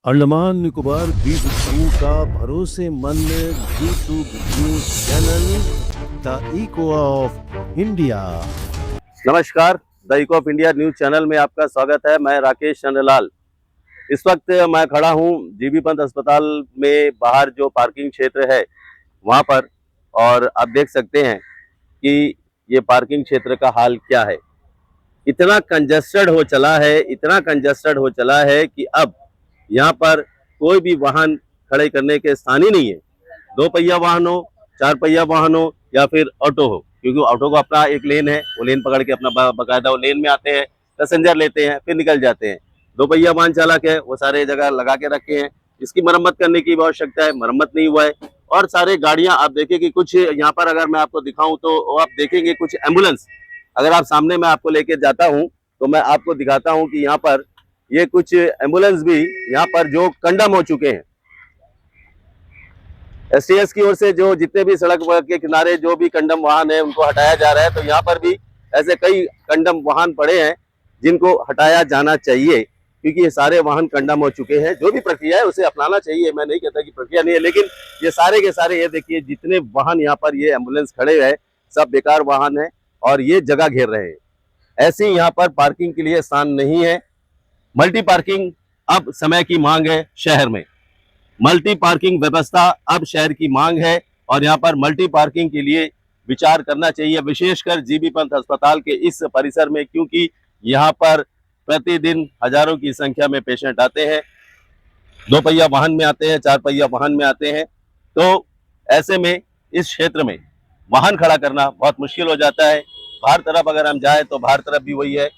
अंडमान निकोबार द्वीप समूह का भरोसेमंद YouTube news channel the echo of India. नमस्कार, the echo of India news channel में आपका स्वागत है। मैं राकेश चंद्रलाल। इस वक्त मैं खड़ा हूं जीबी पंत अस्पताल में बाहर जो पार्किंग क्षेत्र है वहां पर, और आप देख सकते हैं कि ये पार्किंग क्षेत्र का हाल क्या है। इतना कंजस्टेड हो चला है, इतना कंजस्टेड हो चला है कि अब यहाँ पर कोई भी वाहन खड़े करने के स्थान ही नहीं है। दो पहिया वाहन हो, चार पहिया वाहन हो या फिर ऑटो हो, क्योंकि ऑटो का अपना एक लेन है, वो लेन पकड़ के अपना बाकायदा वो लेन में आते हैं, पैसेंजर लेते हैं, फिर निकल जाते हैं। दो पहिया वाहन चालक है, वो सारे जगह लगा के रखे हैं। इसकी मरम्मत करने की आवश्यकता है, मरम्मत नहीं हुआ है। और सारे गाड़ियां आप देखेंगे, कुछ यहाँ पर अगर मैं आपको दिखाऊं तो आप देखेंगे कुछ एम्बुलेंस, अगर आप सामने मैं आपको लेके जाता हूँ तो मैं आपको दिखाता हूँ कि यहाँ पर ये कुछ एम्बुलेंस भी यहाँ पर जो कंडम हो चुके हैं। एसटीएस की ओर से जो जितने भी सड़क के किनारे जो भी कंडम वाहन है उनको हटाया जा रहा है, तो यहाँ पर भी ऐसे कई कंडम वाहन पड़े हैं जिनको हटाया जाना चाहिए, क्योंकि ये सारे वाहन कंडम हो चुके हैं। जो भी प्रक्रिया है उसे अपनाना चाहिए, मैं नहीं कहता कि प्रक्रिया नहीं है, लेकिन ये सारे के सारे, ये देखिए जितने वाहन यहाँ पर ये एम्बुलेंस खड़े हैं सब बेकार वाहन है और ये जगह घेर रहे हैं। ऐसे यहाँ पर पार्किंग के लिए स्थान नहीं है। मल्टी पार्किंग अब समय की मांग है शहर में, मल्टी पार्किंग व्यवस्था अब शहर की मांग है और यहाँ पर मल्टी पार्किंग के लिए विचार करना चाहिए, विशेषकर जीबी पंत अस्पताल के इस परिसर में, क्योंकि यहाँ पर प्रतिदिन हजारों की संख्या में पेशेंट आते हैं। दो पहिया वाहन में आते हैं, चार पहिया वाहन में आते हैं, तो ऐसे में इस क्षेत्र में वाहन खड़ा करना बहुत मुश्किल हो जाता है। बाहर तरफ अगर हम जाए तो बाहर तरफ भी वही है,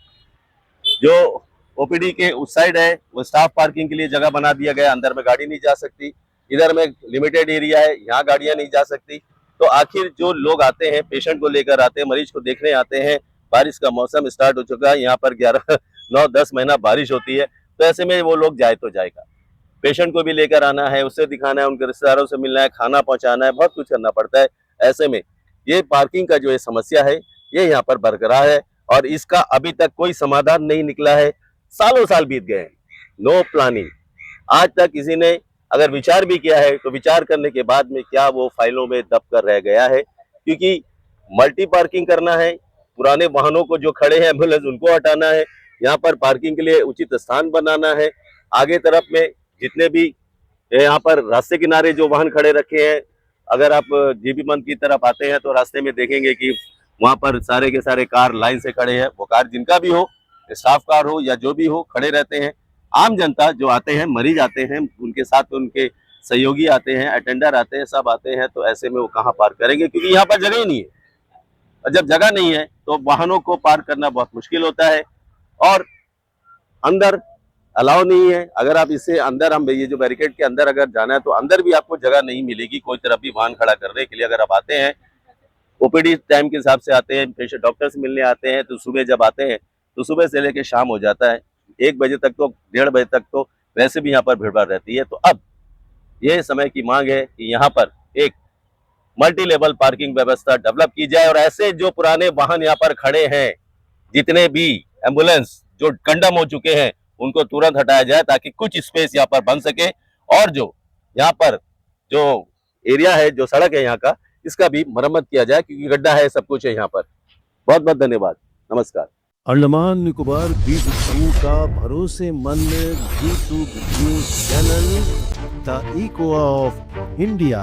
जो ओपीडी के उस साइड है वो स्टाफ पार्किंग के लिए जगह बना दिया गया, अंदर में गाड़ी नहीं जा सकती। इधर में लिमिटेड एरिया है, यहाँ गाड़ियां नहीं जा सकती। तो आखिर जो लोग आते हैं, पेशेंट को लेकर आते हैं, मरीज को देखने आते हैं, बारिश का मौसम स्टार्ट हो चुका है, यहाँ पर 9-10 महीना बारिश होती है, तो ऐसे में वो लोग जाए तो जाएगा। पेशेंट को भी लेकर आना है, उससे दिखाना है, उनके रिश्तेदारों से मिलना है, खाना पहुंचाना है, बहुत कुछ करना पड़ता है। ऐसे में ये पार्किंग का जो ये समस्या है ये यहाँ पर बरकरार है और इसका अभी तक कोई समाधान नहीं निकला है। सालों साल बीत गए हैं, नो प्लानिंग। आज तक किसी ने अगर विचार भी किया है तो विचार करने के बाद में क्या वो फाइलों में दब कर रह गया है, क्योंकि मल्टी पार्किंग करना है, पुराने वाहनों को जो खड़े हैं एम्बुलेंस उनको हटाना है, यहाँ पर पार्किंग के लिए उचित स्थान बनाना है। आगे तरफ में जितने भी यहाँ पर रास्ते किनारे जो वाहन खड़े रखे हैं, अगर आप जीबी पंत की तरफ आते हैं तो रास्ते में देखेंगे कि वहां पर सारे के सारे कार लाइन से खड़े हैं। वो कार जिनका भी हो, स्टाफ कार हो या जो भी हो, खड़े रहते हैं। आम जनता जो आते हैं, मरीज आते हैं, उनके साथ उनके सहयोगी आते हैं, अटेंडर आते हैं, सब आते हैं, तो ऐसे में वो कहाँ पार्क करेंगे, क्योंकि यहाँ पर जगह ही नहीं है। और जब जगह नहीं है तो वाहनों को पार्क करना बहुत मुश्किल होता है और अंदर अलाउ नहीं है। अगर आप इससे अंदर, हम ये जो बैरिकेड के अंदर अगर जाना है तो अंदर भी आपको जगह नहीं मिलेगी कोई तरफ भी वाहन खड़ा करने के लिए। अगर आप आते हैं ओपीडी टाइम के हिसाब से आते हैं, पेशेंट डॉक्टर से मिलने आते हैं, तो सुबह जब आते हैं तो सुबह से लेकर शाम हो जाता है, 1 बजे तक तो 1:30 बजे तक तो वैसे भी यहाँ पर भीड़ भाड़ रहती है। तो अब ये समय की मांग है कि यहाँ पर एक मल्टी लेवल पार्किंग व्यवस्था डेवलप की जाए और ऐसे जो पुराने वाहन यहाँ पर खड़े हैं, जितने भी एम्बुलेंस जो कंडम हो चुके हैं, उनको तुरंत हटाया जाए ताकि कुछ स्पेस यहाँ पर बन सके और जो यहाँ पर जो एरिया है, जो सड़क है यहाँ का, इसका भी मरम्मत किया जाए, क्योंकि गड्ढा है, सब कुछ है यहाँ पर। बहुत बहुत धन्यवाद, नमस्कार। अंडमान निकोबार द्वीप समूह का भरोसेमंद YouTube news channel the echo of India.